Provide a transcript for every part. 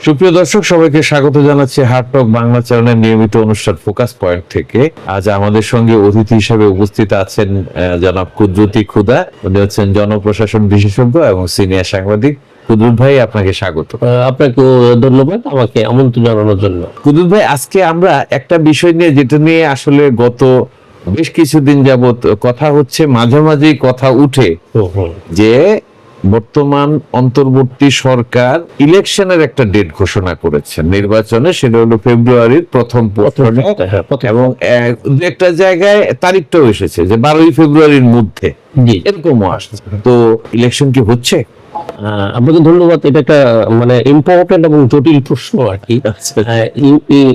সুপ্রিয় দর্শক, সবাইকে স্বাগত জানাচ্ছি হার্ট টক বাংলা চ্যানেলের নিয়মিত অনুষ্ঠান ফোকাস পয়েন্ট থেকে। আজ আমাদের সঙ্গে অতিথি হিসেবে উপস্থিত আছেন জনাব কুদরতি খুদা। উনি হচ্ছেন জনপ্রশাসন বিশেষজ্ঞ এবং সিনিয়র সাংবাদিক। কুদরত ভাই, আপনাকে স্বাগত। আপনাকে ধন্যবাদ আমাকে আমন্ত্রণ জানানোর জন্য। কুদরত ভাই, আজকে আমরা একটা বিষয় নিয়ে, যেটা নিয়ে আসলে গত বেশ কিছুদিন যাবত কথা হচ্ছে, মাঝে মাঝেই কথা উঠে যে বর্তমান অন্তর্বর্তী সরকার ইলেকশনের একটা ডেট ঘোষণা করেছেন নির্বাচনে, সেটা হলো ফেব্রুয়ারির প্রথম এবং দু একটা জায়গায় তারিখটাও এসেছে যে 12ই ফেব্রুয়ারির মধ্যে, এরকমও আসছে। তো ইলেকশন কি হচ্ছে? আপনাকে ধন্যবাদ। এটা একটা মানে ইম্পর্টেন্ট এবং জটিল প্রশ্ন আর কি।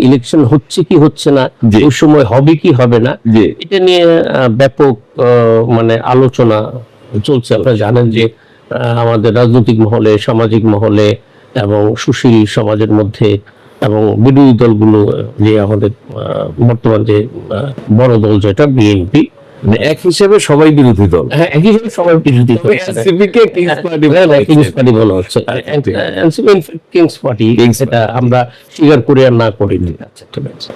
ইলেকশন হচ্ছে কি হচ্ছে না, ওই সময় হবে কি হবে না, এটা নিয়ে ব্যাপক মানে আলোচনা চলছে। আপনারা জানেন যে আমাদের রাজনৈতিক মহলে, সামাজিক মহলে এবং সুশীল সমাজের মধ্যে এবং বিরোধী দলগুলো, যে আমাদের বর্তমান যে বড় দল যেটা বিএনপি, এক হিসেবে সবাই বিরোধী দল। হ্যাঁ, এক হিসেবে সবাই বিরোধী দল। কিংস পার্টি, সেটা আমরা স্বীকার করি আর না করি।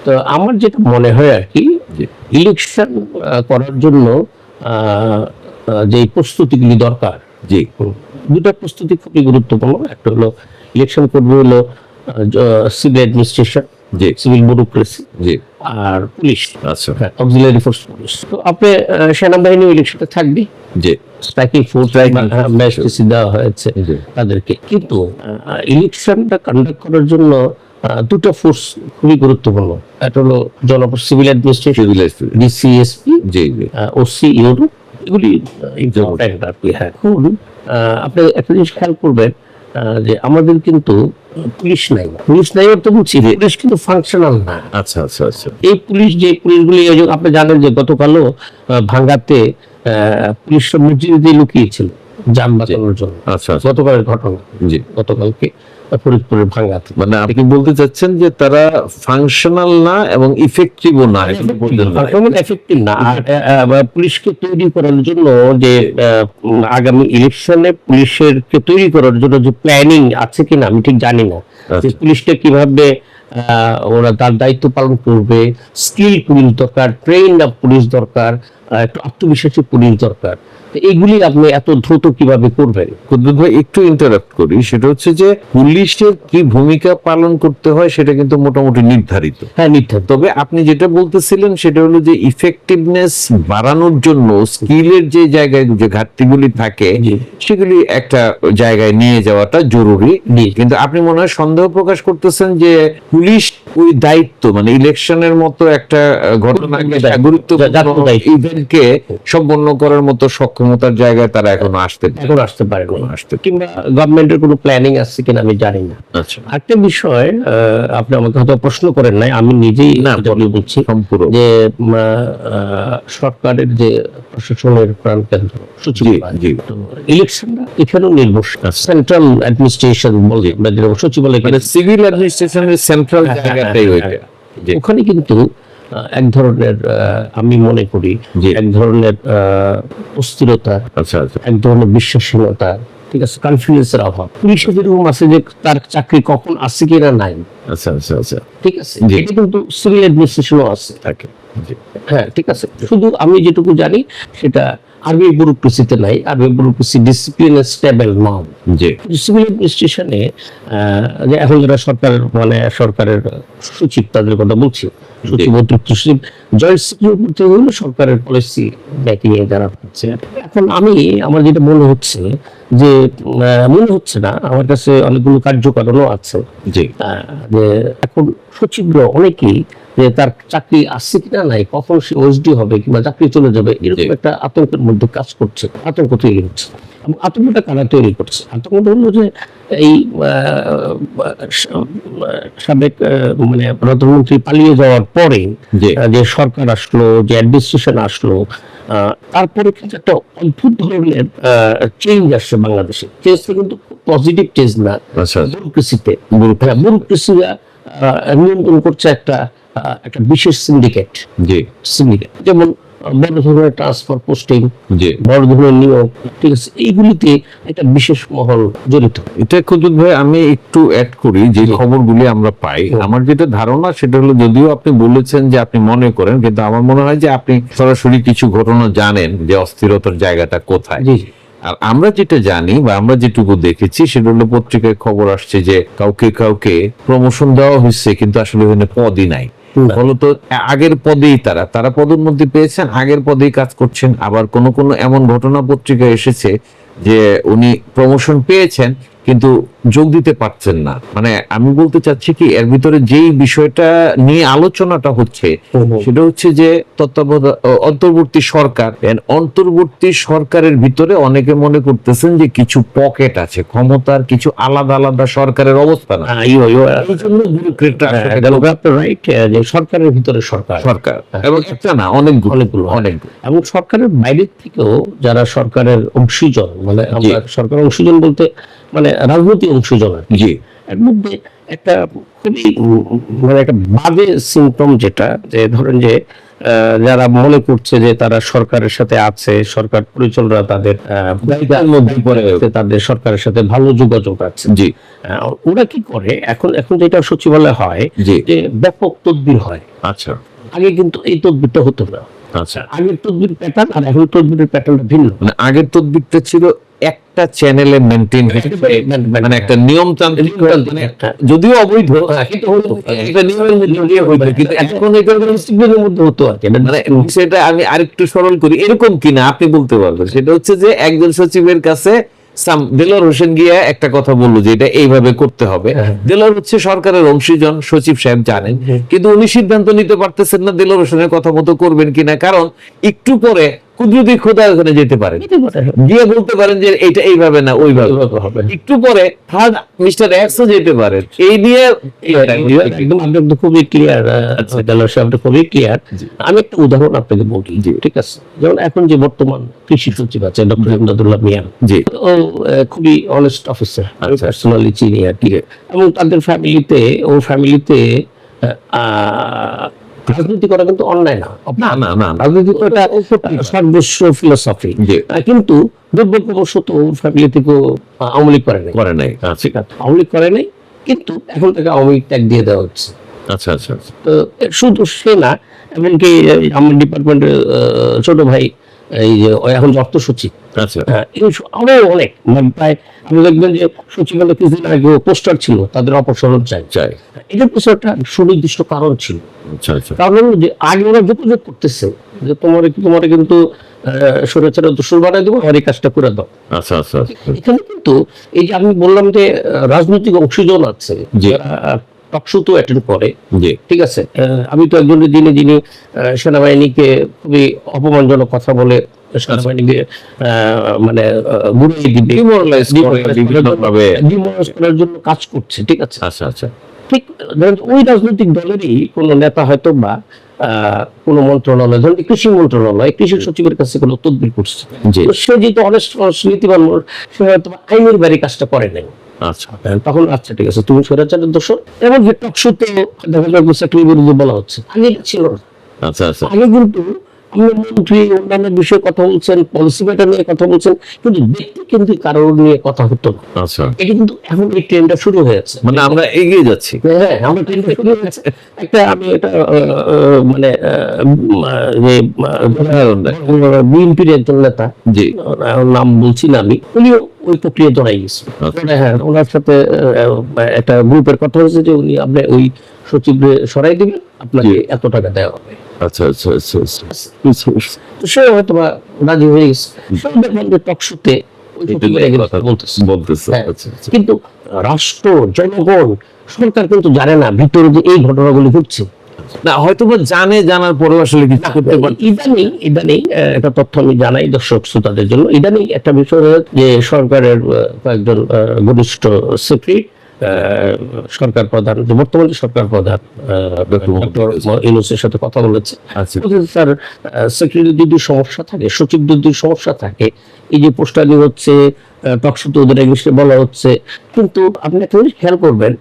তো আমার যেটা মনে হয় আর কি, ইলেকশন করার জন্য যে প্রস্তুতিগুলি দরকার, দুটা প্রস্তুতি খুবই গুরুত্বপূর্ণ। একটা হলো ইলেকশন করবে হলো সিভিল অ্যাডমিনিস্ট্রেশন, সিভিল ব্যুরোক্রেসি, আর পুলিশ, অক্সিলারি ফোর্স পুলিশ। তো আপনি সেনাবাহিনী ইলেকশনে থাকবে, স্ট্রাইকিং ফোর্স ম্যাজিস্ট্রেসি দেওয়া হয়েছে তাদেরকে। কিন্তু ইলেকশনটা কন্ডাক্ট করার জন্য দুটো ফোর্স খুবই গুরুত্বপূর্ণ। একটা হলো civil administration, DC SP, OC, euro, এগুলি ইম্পর্টেন্ট আর কি। হ্যাঁ, আপনি একটা জিনিস খেয়াল করবেন যে আমাদের কিন্তু পুলিশ নাই তো বলছি, পুলিশ কিন্তু ফাংশনাল না। আচ্ছা আচ্ছা আচ্ছা। এই পুলিশগুলি, আপনি জানেন যে গতকালও ভাঙ্গাতে পুলিশ মসজিদে লুকিয়েছিল যান বাঁচানোর জন্য। আচ্ছা, গতকালের ঘটনা, গতকালকে ফরিদপুরের ভাঙ্গাতে। মানে আপনি কি বলতে চাচ্ছেন যে তারা ফাংশনাল না এবং ইফেক্টিভও না? এফেক্টিভ না। পুলিশকে তৈরি করার জন্য, যে আগামী ইলেকশনে পুলিশের কে তৈরি করার জন্য যে প্ল্যানিং আছে কিনা আমি ঠিক জানি না। যে পুলিশটা কিভাবে ওরা তার দায়িত্ব পালন করবে, স্কিল পুলিশ দরকার, ট্রেইন আপ পুলিশ দরকার, একটু আত্মবিশ্বাসী পুলিশ দরকার। এইগুলি আপনি এত দ্রুত কিভাবে করবেন? কুদ্দুত ভাই, একটু ইন্টারাপ্ট করি। সেটা হচ্ছে যে পুলিশের কি ভূমিকা পালন করতে হয় সেটা কিন্তু মোটামুটি নির্ধারিত। হ্যাঁ, নির্ধারিত। তবে আপনি যেটা বলতেছিলেন সেটা হলো যে ইফেক্টিভনেস বাড়ানোর জন্য স্কিলের যে জায়গায় যে ঘাটতিগুলি থাকে সেগুলি একটা জায়গায় নিয়ে যাওয়াটা জরুরি। কিন্তু আপনি মনে হয় সন্দেহ প্রকাশ করতেছেন যে পুলিশ ওই দায়িত্ব, মানে ইলেকশনের মতো একটা ঘটনাকে, গুরুত্বপূর্ণ ইভেন্টকে সম্পন্ন করার মতো সক্ষমতার জায়গায় তারা এখনো আসতে পারে কিংবা গভর্নমেন্টের কোনো প্ল্যানিং আছে কিনা আমি জানি না। আচ্ছা, একটা বিষয় আপনি আমাকে হয়তো প্রশ্ন করেন নাই, আমি নিজেই বলছি যে সরকারের যে প্রশাসনের প্রাণকেন্দ্র সচিবালয়, ইলেকশনটা এখানেও নির্ভরশীল। সেন্ট্রাল অ্যাডমিনিস্ট্রেশন সচিবালয়, মানে সিভিল অ্যাডমিনিস্ট্রেশনের সেন্ট্রাল জায়গাটাই ওইটা। ওখানে কিন্তু এক ধরনের, আমি মনে করি এক ধরনের অস্থিরতা, এক ধরনের বিশ্বাসহীনতা, ঠিক আছে, কনফিডেন্সের অভাব। পুলিশের যেরকম আছে যে তার চাকরি কখন আছে কিনা নাই, ঠিক আছে, এটা কিন্তু সিভিল অ্যাডমিনিস্ট্রেশনও আছে। হ্যাঁ, ঠিক আছে। শুধু আমি যেটুকু জানি সেটা আরবি ব্যুরোক্রেসিতে নাই। আরবি ব্যুরোক্রেসি ডিসিপ্লিন স্টেবল নন। সিভিল অ্যাডমিনিস্ট্রেশনে এখন যারা সরকারের সচিব, তাদের কথা বলছি, সচিব, অতিরিক্ত সচিব, জয়েন্ট সেক্রেটারি হলো সরকারের পলিসি মেকিং এ যারা হচ্ছে। এখন আমার যেটা মনে হচ্ছে যে, মনে হচ্ছে না, আমার কাছে অনেকগুলো কার্যকারণও আছে যে এখন সচিবরা অনেকেই যে তার চাকরি আসছে কিনা নাই, কখন সে ওএসডি হবে কিংবা চাকরি চলে যাবে, এরকম একটা আতঙ্কের মধ্যে কাজ করছে, আতঙ্ক তৈরি হচ্ছে। আতঙ্কটা কারা তৈরি করছে? আতঙ্কটা হলো যে এই সাবেক মানে প্রধানমন্ত্রী পালিয়ে যাওয়ার পরে যে সরকার আসলো, যে অ্যাডমিনিস্ট্রেশন আসলো, তারপরে কিন্তু একটা অদ্ভুত ধরনের চেঞ্জ আসছে বাংলাদেশে। চেঞ্জটা কিন্তু পজিটিভ চেঞ্জ না। ব্যুরোক্রেসিতে ব্যুরোক্রেসিরা নিয়ন্ত্রণ করছে একটা বিশেষ সিন্ডিকেট। যেমন বড় ধরনের ট্রান্সফার পোস্টিং, জি বড় ধরনের নিয়োগ, ঠিক আছে, এইগুলিতে একটা বিশেষ মহল জড়িত। এটা কুতুব ভাই আমি একটু অ্যাড করি যে খবরগুলি আমরা পাই, আমার যেটা ধারণা সেটা হলো, যদিও আপনি বলেছেন যে আপনি মনে করেন, কিন্তু আমার মনে হয় যে আপনি সরাসরি কিছু ঘটনা জানেন যে অস্থিরতার জায়গাটা কোথায়। জি আর আমরা যেটা জানি বা আমরা যেটুকু দেখেছি সেটা হলো পত্রিকায় খবর আসছে যে কাউকে কাউকে প্রমোশন দেওয়া হয়েছে, কিন্তু আসলে ওখানে পদই নাই। ফলত আগের পদেই তারা পদোন্নতি পেয়েছেন, আগের পদেই কাজ করছেন। আবার কোন কোন এমন ঘটনা পত্রিকায় এসেছে যে উনি প্রমোশন পেয়েছেন কিন্তু যোগ দিতে পারছেন না। মানে আমি বলতে চাচ্ছি কি, এর ভিতরে যেই বিষয়টা নিয়ে আলোচনাটা হচ্ছে সেটা হচ্ছে যে অন্তর্বর্তী সরকার, অন্তর্বর্তী সরকারের ভিতরে অনেকে মনে করতেছেন যে কিছু পকেট আছে ক্ষমতার, কিছু আলাদা আলাদা সরকারের অবস্থান আছে। এই জন্য ব্যুরোক্রেটরা রাইট, যে সরকারের ভিতরে সরকার এবং একটা না অনেকগুলো। এবং সরকারের বাইরের থেকেও যারা সরকারের অংশীজন, মানে আমরা সরকারের অংশীজন বলতে মানে রাজনৈতিক অংশীজন আর কি। জি এর মধ্যে একটা খুবই মানে একটা বাজে সিম্পটম, যেটা যে ধরেন যে যারা মনে করছে যে তারা সরকারের সাথে আছে, সরকার পরিচালনা তাদের মধ্যে পড়ে, তাদের সরকারের সাথে ভালো যোগাযোগ আছে, জি ওরা কি করে এখন যেটা সচিবালয় হয় যে ব্যাপক তদবির হয়। আচ্ছা আগে কিন্তু এই তদবিরটা হতো না। আচ্ছা, আগের তদবির প্যাটার্ন আর এখন তদবিরের প্যাটার্নটা ভিন্ন। মানে আগের তদবিরটা ছিল একটা চ্যানেলে মেইনটেইন হচ্ছে, মানে একটা নিয়মতান্ত্রিক, মানে যদিও অবৈধ কিন্তু হতো, এটা নিয়মের মধ্যে দিয়ে হইতো, কিন্তু এখন এটা ডিসিপ্লিনের মধ্যে হতো আর কি। মানে সেটা আমি আরেকটু সরল করি, এরকম কিনা আপনি বলতে পারবেন। সেটা হচ্ছে যে একজন সচিবের কাছে দেলোয়ার হোসেন গিয়া একটা কথা বললো যে এটা এইভাবে করতে হবে। দেলোয়ার হচ্ছে সরকারের অংশীজন, সচিব সাহেব জানেন, কিন্তু উনি সিদ্ধান্ত নিতে পারতেছেন না দেলোয়ার হোসেনের কথা মতো করবেন কিনা। কারণ একটু পরে কুদরতি খোদা ওখানে যেতে পারেন, গিয়ে বলতে পারেন যে এটা এইভাবে না ওইভাবে হবে। একটু পরে থার্ড মিস্টার এক্সও যেতে পারেন। এই নিয়ে একদম আপনি খুবই ক্লিয়ার, দেলোয়ার সাহেব খুবই ক্লিয়ার। আমি একটা উদাহরণ আপনাকে বলি, ঠিক আছে? যেমন এখন যে বর্তমান কৃষি সচিব আছে ডক্টর ইমদাদুল্লাহ মিয়া, ও খুবই অনেস্ট অফিসার, আমি পার্সোনালি চিনি আর কি। এবং তাদের ফ্যামিলিতে রাজনীতি করা কিন্তু অন্যায় না, রাজনীতি করা সর্বস্ব ফিলোসফি। কিন্তু দুর্ভাগ্যবশত ফ্যামিলি থেকে আওয়ামী লীগ করে নাই, আওয়ামী লীগ করে নাই, কিন্তু এখন থেকে আওয়ামী লীগ ট্যাগ দিয়ে দেওয়া হচ্ছে। আচ্ছা আচ্ছা, তো শুধু সে না, এমনকি আমার ডিপার্টমেন্টের ছোট ভাই এই যে এখন অর্থ সচিব, আরো অনেক, প্রায় আপনি দেখবেন যে সচিবালয় কিছুদিন আগে পোস্টার ছিল তাদের অপসারণ চাই। এটার পিছনে একটা সুনির্দিষ্ট কারণ ছিল। কারণ হলো যে আগে ওরা যোগাযোগ করতেছে যে তোমার কিন্তু স্বৈরাচারের দোষর বানাই দেবো, আমার এই কাজটা করে দাও। এখানে কিন্তু এই যে আমি বললাম যে রাজনৈতিক অংশীজন আছে টকশো তো অ্যাটেন্ড করে, ঠিক আছে? আমি তো একজন যিনি সেনাবাহিনীকে খুবই অপমানজনক কথা বলে সেনাবাহিনীকে মানে ডিমোরালাইজ করার জন্য কাজ করছে, ঠিক আছে? ঠিক ওই রাজনৈতিক দলেরই কোন নেতা হয়তো বা কোন মন্ত্রণালয়, ধরুন কৃষি মন্ত্রণালয়, কৃষি সচিবের কাছে কোনো তদবির করছে, সে যেহেতু অনেস্ট নীতিবান, সে হয়তো আইনের বাইরে কাজটা করে নাই। তখন আচ্ছা ঠিক আছে, তুমি স্বৈরাচারের দোষর। এবং যে টকশোতে দেখা যাবে চাকরির বিরুদ্ধে বলা হচ্ছে, আগে ছিল না। আগে কিন্তু মন্ত্রী অন্যান্য বিষয়ে কথা বলছেন, পলিসি ম্যাটার নিয়ে কথা বলছেন, কিন্তু ব্যক্তি কেন্দ্রিক কারণ নিয়ে কথা হতো না। এটা কিন্তু এখন এই ট্রেন্ডটা শুরু হয়েছে, মানে আমরা এগিয়ে যাচ্ছি। হ্যাঁ, আমরা ট্রেন্ডটা শুরু হয়েছে। আমি এটা মানে বিএনপির একজন নেতা, নাম বলছি না আমি, উনিও ওই প্রক্রিয়া জড়াই গেছে। হ্যাঁ, ওনার সাথে একটা গ্রুপের কথা হয়েছে যে উনি আপনি ওই সচিবরে সরাই দিবেন, আপনাকে এত টাকা দেওয়া হবে। তো সে হয়তো বা রাজি হয়ে গেছে, টকশোতে বলতেছে। কিন্তু রাষ্ট্র, জনগণ, সরকার কিন্তু জানে না ভিতরে যে এই ঘটনাগুলি ঘটছে না, হয়তো বা জানার পরেও আসলে কিছু করতে পারে। ইদানিং একটা তথ্য আমি জানাই দর্শক শ্রোতাদের জন্য। ইদানিং একটা বিষয় যে সরকারের কয়েকজন ঘনিষ্ঠ সেক্রেটারি, সরকার প্রধান, বর্তমানে সরকার প্রধান ডক্টর ইউনূসের সাথে কথা বলেছে। স্যার, সেক্রেটারি যদি সমস্যা থাকে, সচিব যদি সমস্যা থাকে, এই যে পোস্টারিং হচ্ছে, টকশোতে ওদের এগেইনস্টে বলা হচ্ছে, কিন্তু আপনি একটা জিনিস খেয়াল করবেন,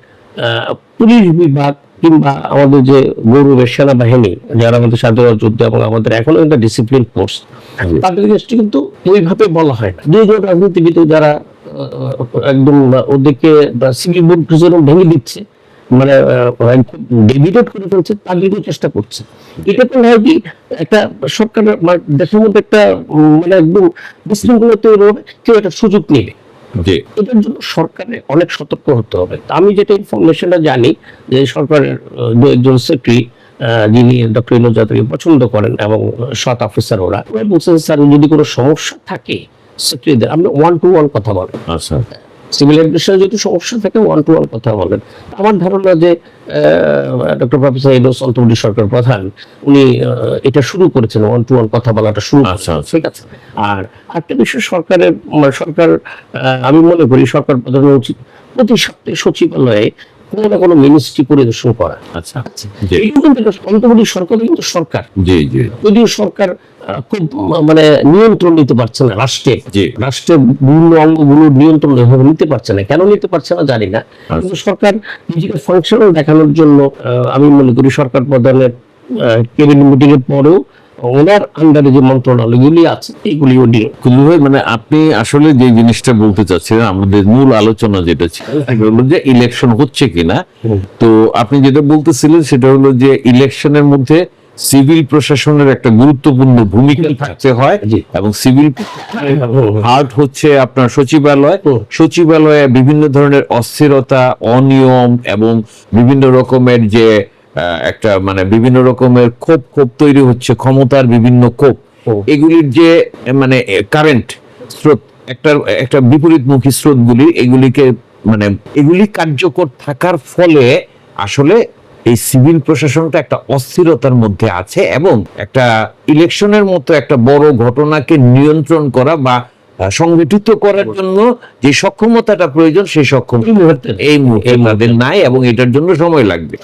পুলিশ বিভাগ কিংবা আমাদের যে গৌরবের সেনাবাহিনী যারা আমাদের স্বাধীনতা যুদ্ধ এবং আমাদের এখনো একটা ডিসিপ্লিন ফোর্স, তাদের কাছে কিন্তু ওইভাবে বলা হয় না। দুইজন রাজনীতিবিদ যারা একদম ওদেরকে সিভিল বোর্ড ভেঙে দিচ্ছে, মানে ডেভিডেট করে ফেলছে, তাদেরকে চেষ্টা করছে। এটা তো হয় কি একটা সরকারের দেশের মধ্যে একটা মানে একদম বিশৃঙ্খলা তৈরি হবে, কেউ একটা সুযোগ নেবে। এটার জন্য সরকারের অনেক সতর্ক হতে হবে। আমি যেটা ইনফরমেশনটা জানি যে সরকারের একজন সেক্রেটারি যিনি ডক্টর ইউনূস জাতীয়কে পছন্দ করেন এবং সৎ অফিসার, ওরা বলছেন স্যার যদি কোনো সমস্যা থাকে সেক্রেটারিদের আপনি 1-to-1 কথা বলেন। আচ্ছা, সিভিল অ্যাডমিনিস্ট্রেশনে যদি সমস্যা থাকে 1-to-1 কথা বলেন। আমার ধারণা যে ডক্টর প্রফেসর ইউনূস অন্তর্বর্তী সরকার প্রধান, উনি এটা শুরু করেছেন, 1-to-1 কথা বলাটা শুরু করেছেন। ঠিক আছে। আর একটা বিষয় সরকারের সরকার আমি মনে করি সরকার প্রধানের উচিত প্রতি সপ্তাহে সচিবালয়ে কোনো না কোনো মিনিস্ট্রি পরিদর্শন করা। আচ্ছা, এইটা কিন্তু অন্তর্বর্তী সরকার কিন্তু সরকার, যদিও সরকার খুব মানে নিয়ন্ত্রণ নিতে পারছে না রাষ্ট্রের বিভিন্ন অঙ্গগুলো নিয়ন্ত্রণ এভাবে নিতে পারছে না। কেন নিতে পারছে না জানি না, কিন্তু সরকার নিজেকে ফাংশনাল দেখানোর জন্য আমি মনে করি সরকার প্রধানের ক্যাবিনেট মিটিং এর পরেও ওনার আন্ডারে যে মন্ত্রণালয়গুলি আছে এইগুলিও নিয়ে কুল্লু ভাই, মানে আপনি আসলে যে জিনিসটা বলতে চাচ্ছিলেন, আমাদের মূল আলোচনা যেটা ছিল সেটা হলো যে ইলেকশন হচ্ছে কিনা। তো আপনি যেটা বলতেছিলেন সেটা হলো যে ইলেকশনের মধ্যে সিভিল প্রশাসনের একটা গুরুত্বপূর্ণ ভূমিকা থাকতে হয়, এবং সিভিল হার্ট হচ্ছে আপনার সচিবালয়ে বিভিন্ন ধরনের অস্থিরতা, অনিয়ম এবং বিভিন্ন রকমের যে একটা মানে বিভিন্ন রকমের ক্ষোভ তৈরি হচ্ছে, ক্ষমতার বিভিন্ন ক্ষোভ, এগুলির যে মানে কারেন্ট স্রোত, একটা বিপরীতমুখী স্রোতগুলি, এগুলিকে মানে এগুলি কার্যকর থাকার ফলে আসলে এই সিভিল প্রশাসনটা একটা অস্থিরতার মধ্যে আছে, এবং একটা ইলেকশনের মতো একটা বড় ঘটনাকে নিয়ন্ত্রণ করা বা সংগঠিত করার জন্য যে সক্ষমতাটা প্রয়োজন, সেই সক্ষমতা এই মুহূর্তে তাদের নাই, এবং এটার জন্য সময় লাগবে।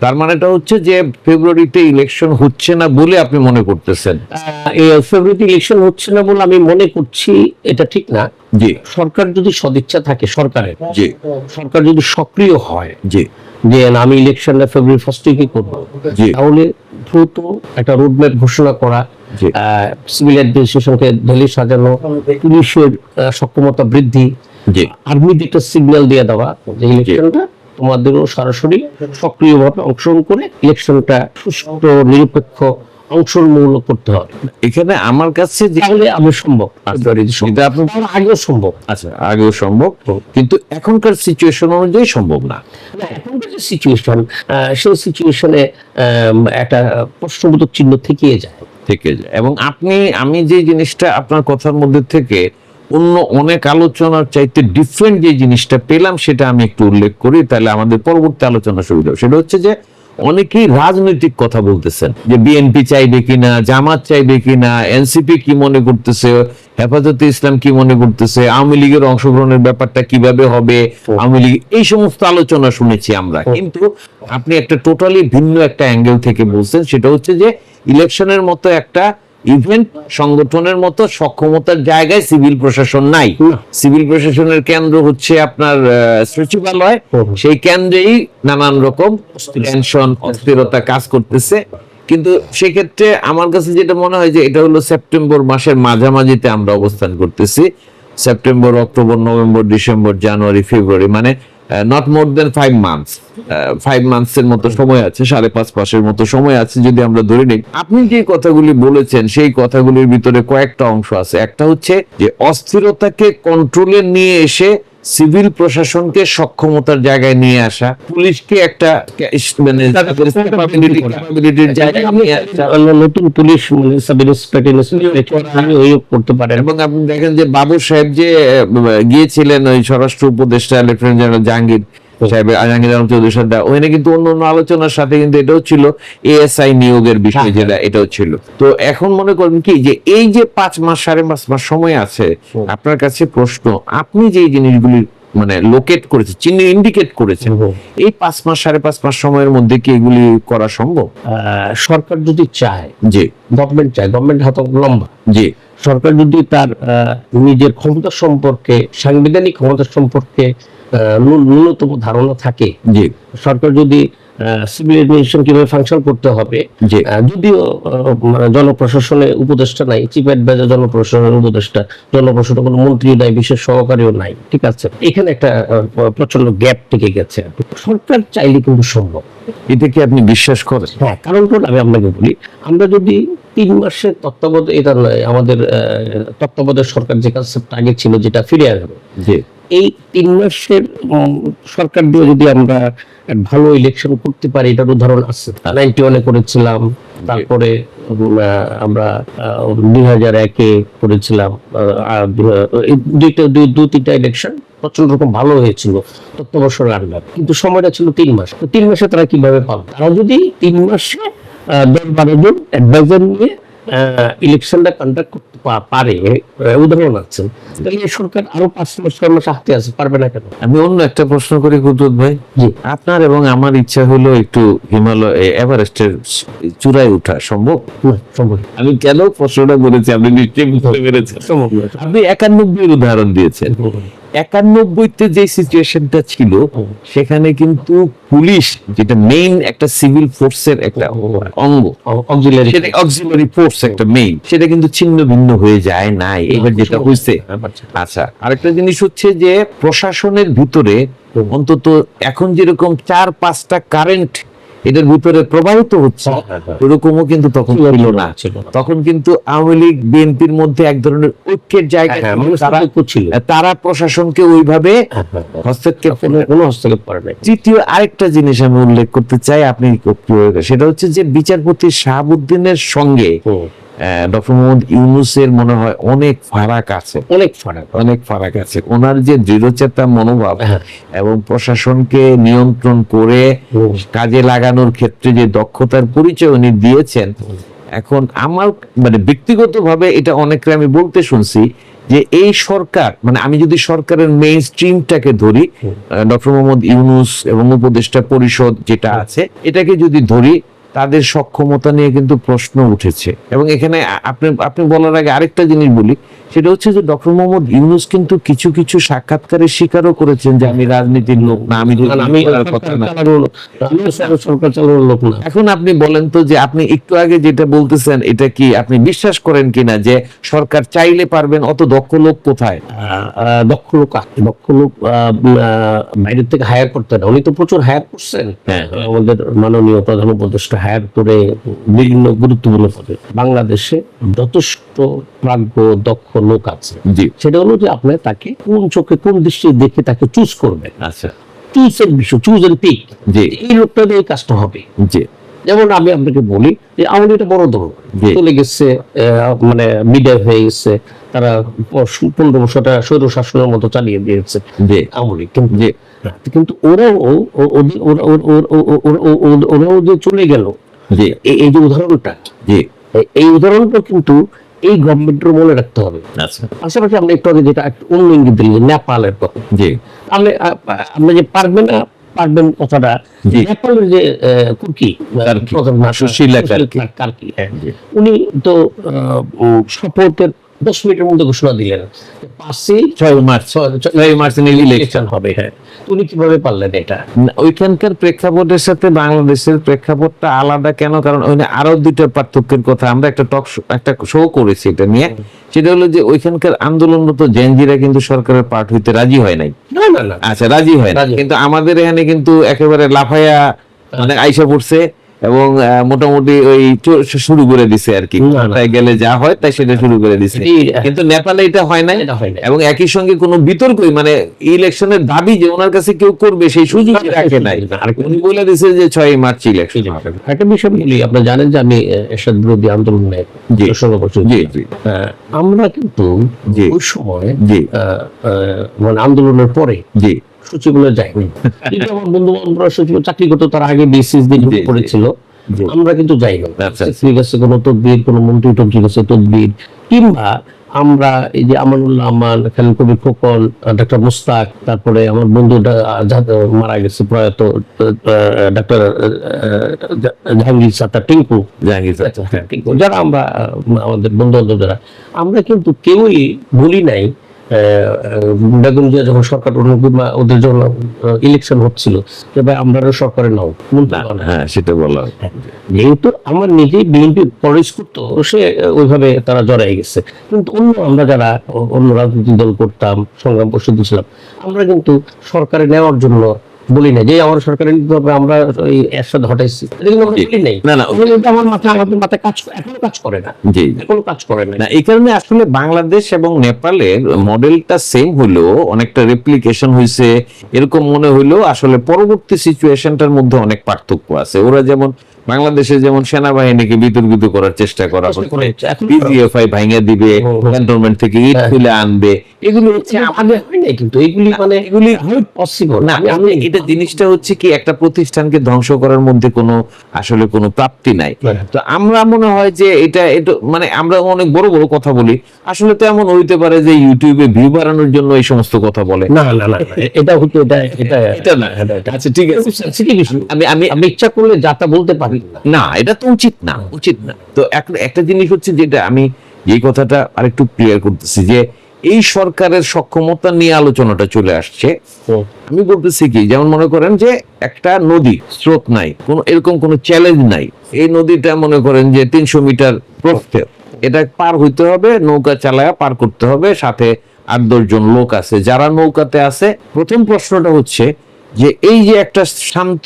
তার মানেটা হচ্ছে যে ফেব্রুয়ারিতে ইলেকশন হচ্ছে না বলে আপনি মনে করতেছেন? ফেব্রুয়ারিতে ইলেকশন হচ্ছে না বলে আমি মনে করছি এটা ঠিক না। জি, সরকার যদি সদিচ্ছা থাকে, সরকার যদি সক্রিয় হয় যে আমি ইলেকশনটা ফেব্রুয়ারি 1st উইকে করব, তাহলে দ্রুত একটা রোডম্যাপ ঘোষণা করা, সিভিল অ্যাডমিনিস্ট্রেশনকে ঢেলে সাজানো, পুলিশের সক্ষমতা বৃদ্ধি, আর্মিতে একটা সিগন্যাল দিয়ে দেওয়া যে ইলেকশনটা তোমাদেরও সরাসরি সক্রিয়ভাবে অংশগ্রহণ করে ইলেকশনটা সুষ্ঠু নিরপেক্ষ অংশগ্রহণমূলক করতে হবে। এখানে আমার কাছে তাহলে আমি সম্ভব, আগেও সম্ভব। আচ্ছা, আগেও সম্ভব, কিন্তু এখনকার সিচুয়েশন অনুযায়ী সম্ভব না। এখনকার যে সিচুয়েশন, সেই সিচুয়েশনে একটা প্রশ্নবোধক চিহ্ন থেকে যায়। এবং আমি যে জিনিসটা আপনার কথার মধ্যে থেকে অন্য অনেক আলোচনার চাইতে ডিফারেন্ট যে জিনিসটা পেলাম, সেটা আমি একটু উল্লেখ করি, তাহলে আমাদের পরবর্তী আলোচনা সুবিধা হবে। সেটা হচ্ছে যে অনেকেই রাজনৈতিক কথা বলতেছেন, যে বিএনপি চাইবে কিনা, জামাত চাইবে কিনা, এনসিপি কি মনে করতেছে, হেফাজতে ইসলাম কি মনে করতেছে, আওয়ামী লীগের অংশগ্রহণের ব্যাপারটা কিভাবে হবে, আওয়ামী লীগ, এই সমস্ত আলোচনা শুনেছি আমরা। কিন্তু আপনি একটা টোটালি ভিন্ন একটা অ্যাঙ্গেল থেকে বলছেন, সেটা হচ্ছে যে ইলেকশনের মতো একটা ইভেন্ট সংগঠনের মতো সক্ষমতার জায়গায় সিভিল প্রশাসন নাই। সিভিল প্রশাসনের কেন্দ্র হচ্ছে আপনার সচিবালয়, সেই কেন্দ্রেই নানান রকম টেনশন, অস্থিরতা কাজ করতেছে। কিন্তু সেক্ষেত্রে আমার কাছে যেটা মনে হয় যে এটা হলো সেপ্টেম্বর মাসের মাঝামাঝিতে আমরা অবস্থান করতেছি। সেপ্টেম্বর, অক্টোবর, নভেম্বর, ডিসেম্বর, জানুয়ারি, ফেব্রুয়ারি, মানে নট মোর দেন 5 মান্থস। 5 মান্থসের মতো সময় আছে, 5.5 মাসের মতো সময় আছে যদি আমরা ধরে নিই। আপনি যে কথাগুলি বলেছেন সেই কথাগুলির ভিতরে কয়েকটা অংশ আছে। একটা হচ্ছে যে অস্থিরতাকে কন্ট্রোলে নিয়ে এসে সিভিল প্রশাসনকে সক্ষমতার জায়গায় নিয়ে আসা, পুলিশকে একটা মানে ক্যাপাবিলিটির জায়গায় নিয়ে আসা, নতুন পুলিশ সাব ইন্সপেক্টর করতে পারেন। এবং আপনি দেখেন যে বাবু সাহেব যে গিয়েছিলেন ওই স্বরাষ্ট্র উপদেষ্টা লেফটেন্যান্ট জেনারেল জাহাঙ্গীর আলম চৌধুরী সাহেব, ওখানে কিন্তু অন্য আলোচনার সাথে কিন্তু এটাও ছিল এএসআই নিয়োগের বিষয়, যেটা এটাও ছিল। তো এখন মনে করেন কি যে এই যে 5 মাস 5.5 মাস সময় আছে, আপনার কাছে প্রশ্ন, আপনি যে জিনিসগুলি মানে লোকেট করেছেন, চিহ্ন ইন্ডিকেট করেছেন, এই 5 মাস 5.5 মাস সময়ের মধ্যে কি এগুলি করা সম্ভব? সরকার যদি চায়, গভর্নমেন্ট হাত লম্বা, সরকার যদি তার নিজের ক্ষমতা সম্পর্কে, সাংবিধানিক ক্ষমতা সম্পর্কে ন্যূনতম ধারণা থাকে, সরকার যদি সিভিল অ্যাডমিনিস্ট্রেশন কিভাবে ফাংশন করতে হবে। জি। যদিও জনপ্রশাসনে উপদেষ্টা নাই, চিফ অ্যাডভাইজার জনপ্রশাসনের উপদেষ্টা, জনপ্রশাসনের কোনো মন্ত্রী নাই, বিশেষ সহকারীও নাই, ঠিক আছে। এখানে একটা প্রচন্ড গ্যাপ থেকে গেছে। সরকার চাইলে কিন্তু সম্ভব। এটা কি আপনি বিশ্বাস করেন? হ্যাঁ, কারণ আমি আপনাকে বলি, আমরা যদি 3 মাসের তত্ত্বাবধায়ক, এটা নয় আমাদের তত্ত্বাবধায়ক সরকার যে কনসেপ্ট আগে ছিল, যেটা ফিরে আসবে, জি, এই 3 মাসের সরকার দিয়ে যদি আমরা ভালো ইলেকশন করতে পারি, এটার উদাহরণ আছে। 91-এ করেছিলাম, তারপরে আমরা 2001-এ করেছিলাম, দু তিনটা ইলেকশন প্রচন্ড রকম ভালো হয়েছিল তত্ত্বাবধায়ক আন্ডার। কিন্তু সময়টা ছিল 3 মাস। তো 3 মাসে তারা কিভাবে পাবে? তারা যদি 3 মাসে 10-12 জন অ্যাডভাইজার নিয়ে ইলেকশনটা কন্ডাক্ট করতে পারে, উদাহরণ আছে, তাহলে এই সরকার আরো 5 মাস 6 মাস হাতে আছে, পারবে না কেন? আমি অন্য একটা প্রশ্ন করি কুদরত ভাই। জি। আপনার এবং আমার ইচ্ছা হলো একটু হিমালয় এভারেস্টের চূড়ায় ওঠা সম্ভব? না, সম্ভব না। আমি কেন প্রশ্নটা করেছি আপনি নিশ্চয়ই বুঝতে পেরেছেন। সম্ভব না। আপনি 91-এর উদাহরণ দিয়েছেন। 91-তে যে সিচুয়েশনটা ছিল, সেখানে কিন্তু পুলিশ, যেটা মেইন একটা সিভিল ফোর্সের একটা অঙ্গ, অক্সিলারি সেটা অক্সিলারি ফোর্স একটা মেইন, সেটা কিন্তু ছিন্ন ভিন্ন হয়ে যায় নাই। এবার যেটা হয়েছে, আচ্ছা, আরেকটা জিনিস হচ্ছে যে প্রশাসনের ভিতরে অন্তত এখন যেরকম 4-5টা কারেন্ট এটার ভিতরে প্রবাহিত হচ্ছে, ওরকমও কিন্তু তখন ছিল না। তখন কিন্তু আওয়ামী লীগ বিএনপির মধ্যে এক ধরনের ঐক্যের জায়গা ছিল। তারা প্রশাসনকে ওইভাবে হস্তক্ষেপ কোনো হস্তক্ষেপ করে নাই। তৃতীয় আরেকটা জিনিস আমি উল্লেখ করতে চাই, আপনি সেটা হচ্ছে যে বিচারপতি শাহাবুদ্দিনের সঙ্গে ডক্টর মোহাম্মদ ইউনূসের মনে হয় অনেক ফারাক আছে, অনেক ফারাক আছে। ওনার যে দৃঢ়চেতা মনোভাব এবং প্রশাসনকে নিয়ন্ত্রণ করে কাজে লাগানোর ক্ষেত্রে যে দক্ষতার পরিচয় উনি দিয়েছেন, এখন আমার মানে ব্যক্তিগতভাবে এটা অনেকটা আমি বলতে শুনছি যে এই সরকার, মানে আমি যদি সরকারের মেইন স্ট্রিমটাকে ধরি, ডক্টর মোহাম্মদ ইউনূস এবং উপদেষ্টা পরিষদ যেটা আছে, এটাকে যদি ধরি, তাদের সক্ষমতা নিয়ে কিন্তু প্রশ্ন উঠেছে। এবং এখানে আপনি বলার আগে আরেকটা জিনিস বলি, সেটা হচ্ছে যে ডক্টর মোহাম্মদ ইউনূস কিন্তু কিছু কিছু সাক্ষাৎকারে স্বীকারও করেছেন যে আমি রাজনীতির লোক না, আমি সরকার চালানোর লোক না। এখন আপনি বলেন তো যে আপনি একটু আগে যেটা বলতেছেন, এটা কি আপনি বিশ্বাস করেন কিনা যে সরকার চাইলে পারবেন? অত দক্ষ লোক কোথায়? দক্ষ লোক বাইরের থেকে হায়ার করতে না, উনি তো প্রচুর হায়ার করছেন। আমাদের মাননীয় প্রধান উপদেষ্টা হায়ার করে বিভিন্ন গুরুত্বপূর্ণ পদে। বাংলাদেশে যথেষ্ট প্রাজ্ঞ দক্ষ লোক আছে। সেটা হলো যে আপনি তাকে কোন চোখে কোন দৃষ্টি দেখে তাকে চুজ করবেন। আচ্ছা, চুজের বিষয়, চুজ এন্ড পিক, এই লোকটা দিয়ে কাজটা হবে। যেমন আমি আপনাকে বলি যে আমাদের এটা বড় দল চলে গেছে, মানে বিদায় হয়ে গেছে, তারা 15 বছরটা স্বৈর শাসনের মতো চালিয়ে দিয়েছে আওয়ামী লীগ। কিন্তু ওরাও যে চলে গেল, এই যে উদাহরণটা, এই উদাহরণটা কিন্তু এই গভর্নমেন্টের মনে রাখতে হবে। পাশাপাশি আমরা একটু আগে যেটা অন্য ইঙ্গিত দিই, নেপালের কথা, আমরা যে পারবেন কথাটা, নেপালের যে কুর্কি উনি তো শপথের 10 মিনিটের মধ্যে ঘোষণা দিলেন 6 মার্চ ইলেকশন হবে। উনি কিভাবে পারলেন এটা? ওইখানকার প্রেক্ষাপটের সাথে বাংলাদেশের প্রেক্ষাপটটা আলাদা কেন? কারণ ওইখানে আরো দুইটা পার্থক্যের কথা আমরা একটা শো করেছি এটা নিয়ে। সেটা হলো যে ওইখানকার আন্দোলনরত জেনজিরা কিন্তু সরকারের পার্ট হইতে রাজি হয় নাই। আচ্ছা, রাজি হয় না, কিন্তু আমাদের এখানে কিন্তু একেবারে লাফাইয়া মানে আইসা পড়ছে এবং মোটামুটি ওই শুরু করে দিছে আর কি, গেলে যা হয় তাই সেটা শুরু করে দিছে। কিন্তু নেপালে এটা হয় নাই, এবং একই সঙ্গে কোনো বিতর্কই, মানে ইলেকশনের দাবি যে ওনার কাছে কেউ করবে সেই সুযোগ রাখে নাই। আর উনি বলে দিছে যে 6 মার্চ ইলেকশন। একটা বিষয় বলি, আপনারা জানেন যে আমি এরশাদ বিরোধী আন্দোলনের সভাপতি। আমরা কিন্তু ওই সময় মানে আন্দোলনের পরে সচিবালয়ে যাইনি। কিন্তু আমার বন্ধু বান্ধবরা সচিব চাকরি করতো, তার আগে বিসিএস দিন করেছিল, আমরা কিন্তু যাইনি। ঠিক আছে, কোনো তদবির, কোনো মন্ত্রী টন্ত্রীর কাছে তদবির, কিংবা আমরা এই যে আমানুল্লাহ আমান, খালিদ কবির খোকন, ডাক্তার মুস্তাক, তারপরে আমার বন্ধু মারা গেছে প্রয়াত ডাক্তার জাহাঙ্গীর সাত্তার টিঙ্কু, যারা আমরা আমাদের বন্ধু বান্ধব যারা, আমরা কিন্তু কেউই বলি নাই বেগম জিয়া যখন সরকার কিংবা ওদের যখন ইলেকশন হচ্ছিল যে ভাই আমরা সরকারে নাও, হ্যাঁ সেটা বলা যেহেতু আমার নিজেই বিএনপি পলিটিক্স করতো, সে ওইভাবে তারা জড়াই গেছে। কিন্তু অন্য আমরা যারা অন্য রাজনৈতিক দল করতাম, সংগ্রাম পরিষদ ছিলাম, আমরা কিন্তু সরকারে নেওয়ার জন্য বলি না যে আমার সরকারে নিতে হবে, আমরা ওই এরশাদ হটাইছি, এটা কিন্তু আমরা বলি নাই। না, না, ওগুলো কিন্তু আমাদের মাথায় এখনো কাজ করে না, জি এখনো কাজ করে না। না, এই কারণে আসলে বাংলাদেশ এবং নেপালের মডেলটা সেম হইলো, অনেকটা রেপ্লিকেশন হয়েছে এরকম মনে হইলো, আসলে পরবর্তী সিচুয়েশনটার মধ্যে অনেক পার্থক্য আছে। ওরা যেমন বাংলাদেশে যেমন সেনাবাহিনীকে বিতর্কিত করার চেষ্টা করা হচ্ছে, পিজিএফআই ভাঙিয়ে দিবে, ক্যান্টনমেন্ট থেকে ইট তুলে আনবে, এগুলো হচ্ছে আগে হয় নাই, কিন্তু এগুলি মানে এগুলি পসিবল না। আমি এটা জিনিসটা হচ্ছে কি, একটা প্রতিষ্ঠানকে ধ্বংস করার মধ্যে কোনো আসলে কোনো প্রাপ্তি নাই। তো আমরা মনে হয় যে এটা মানে আমরা অনেক বড় বড় কথা বলি, আসলে তো এমন হইতে পারে যে ইউটিউবে ভিউ বাড়ানোর জন্য এই সমস্ত কথা বলে। না না না, এটা হচ্ছে এটা না। আচ্ছা ঠিক আছে, আমি ইচ্ছা করলে যাতা বলতে পারি না, এটা তো উচিত না, উচিত না। তো একটা জিনিস হচ্ছে যেটা আমি এই কথাটা আরেকটু ক্লিয়ার করতেছি, যে এই সরকারের সক্ষমতা নিয়ে আলোচনাটা চলে আসছে। আমি বলতেছি কি, যেমন মনে করেন যে একটা নদী, স্রোত নাই, কোনো এরকম কোনো চ্যালেঞ্জ নাই, এই নদীটা মনে করেন যে 300 মিটার প্রস্থের, এটা পার হইতে হবে, নৌকা চালায়া পার করতে হবে, সাথে 8-10 জন লোক আছে যারা নৌকাতে আছে। প্রথম প্রশ্নটা হচ্ছে যে এই যে একটা শান্ত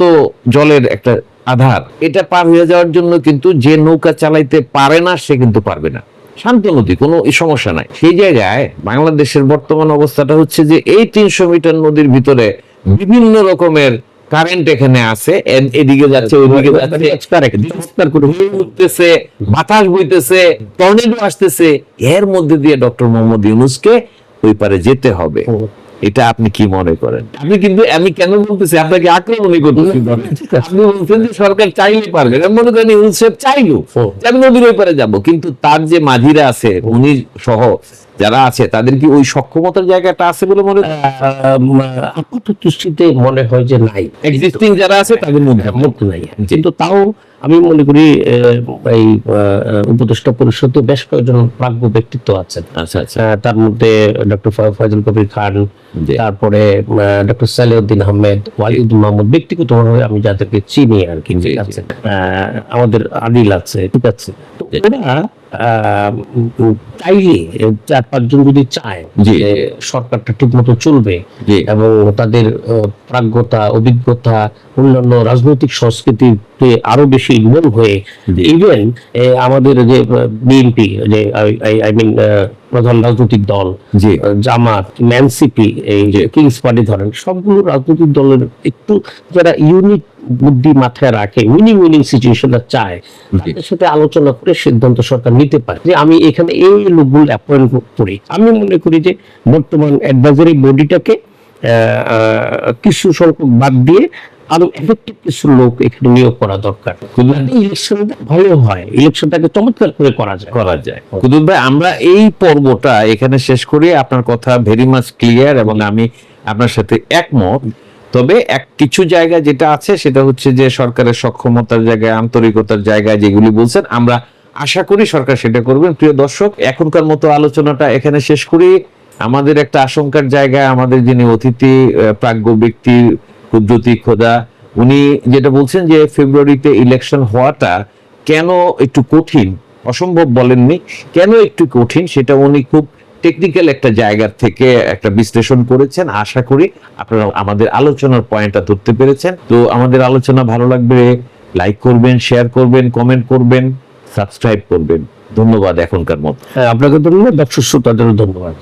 জলের একটা আধার, এটা পার হয়ে যাওয়ার জন্য কিন্তু যে নৌকা চালাইতে পারে না সে কিন্তু পারবে না। শান্ত নদী, কোনো সমস্যা নাই। সেই জায়গায় বাংলাদেশের বর্তমান অবস্থাটা হচ্ছে যে এই 300 মিটার নদীর ভিতরে বিভিন্ন রকমের কারেন্ট এখানে আছে, এদিকে যাচ্ছে ওইদিকে যাচ্ছে, বাতাস বইতেছে, টর্নেডো আসতেছে, এর মধ্যে দিয়ে ডক্টর মোহাম্মদ ইউনূসকে ওই পারে যেতে হবে। এটা আপনি কি মনে করেন? আপনি কিন্তু, আমি কেন বলতেছি, আপনাকে আক্রমণই করতেছি, আপনি বলছেন যে সরকার চাইলে পারবে, আমি মনে করেন ইউনূস সাহেব চাইলো যে আমি নদীর ওই পারে যাবো, কিন্তু তার যে মাঝিরা আছে, উনি সহ যারা আছে, তাদের কি ওই সক্ষমতার জায়গাটা আছে বলে মনে হয়? আপাত দৃষ্টিতে মনে হয় যে নাই, এক্সিস্টিং যারা আছে তাদের মধ্যে নাই। কিন্তু তাও আমি মনে করি এই উপদেষ্টা পরিষদে বেশ কয়েকজন প্রাজ্ঞ ব্যক্তিত্ব আছেন। আচ্ছা আচ্ছা, তার মধ্যে ডক্টর ফয়জুল কবির খান, তারপরে ডক্টর সালেউদ্দিন আহমেদ, ওয়ালিদ মাহমুদ, ব্যক্তিগতভাবে আমি যাদেরকে চিনি আর কি, ঠিক আছে, আমাদের আদিল আছে, ঠিক আছে। তো ওরা চাইলে 4-5 জন যদি চায় যে সরকারটা ঠিক মতো চলবে এবং তাদের প্রাজ্ঞতা, অভিজ্ঞতা, অন্যান্য রাজনৈতিক সংস্কৃতিতে আরো বেশি ইনভলভ হয়ে, ইভেন আমাদের যে বিএনপি, যে আই মিন প্রধান রাজনৈতিক দল, জামাত, এনসিপি, এই কিংস পার্টি ধরেন, সবগুলো রাজনৈতিক দলের একটু যারা ইউনিক বুদ্ধি মাথায় রাখে, উইনিং সিচুয়েশনটা চায়, তাদের সাথে আলোচনা করে সিদ্ধান্ত সরকার নিতে পারে যে আমি এখানে এই লোকগুলো অ্যাপয়েন্ট করি। আমি মনে করি যে বর্তমান অ্যাডভাইজারি বডিটাকে কিছু সংখ্যক বাদ দিয়ে আরো এফেক্টিভ কিছু লোক এখানে নিয়োগ করা দরকার। ইলেকশনটা ভালো হয়, ইলেকশনটাকে চমৎকার করে করা যায়। কুতুব ভাই, আমরা এই পর্বটা এখানে শেষ করি। আপনার কথা ভেরি মাচ ক্লিয়ার এবং আমি আপনার সাথে একমত। তবে কিছু জায়গা যেটা আছে সেটা হচ্ছে যে সরকারের সক্ষমতার জায়গায়, আন্তরিকতার জায়গায় যেগুলি বলছেন, আমরা আশা করি সরকার সেটা করবেন। প্রিয় দর্শক, এখনকার মতো আলোচনাটা এখানে শেষ করি। আমাদের একটা আশঙ্কার জায়গায় আমাদের যিনি অতিথি প্রাজ্ঞ ব্যক্তি কুদরতি খোদা, উনি যেটা বলছেন যে ফেব্রুয়ারিতে ইলেকশন হওয়াটা কেন একটু কঠিন, অসম্ভব বলেননি, কেন একটু কঠিন সেটা উনি খুব টেকনিক্যাল একটা জায়গা থেকে একটা বিশ্লেষণ করেছেন। আশা করি আপনারা আমাদের আলোচনার পয়েন্টটা ধরতে পেরেছেন। তো আমাদের আলোচনা ভালো লাগবে, লাইক করবেন, শেয়ার করবেন, কমেন্ট করবেন, সাবস্ক্রাইব করবেন। ধন্যবাদ এখনকার মতো। আপনাকে ধন্যবাদ, দর্শক শ্রোতাদেরও ধন্যবাদ।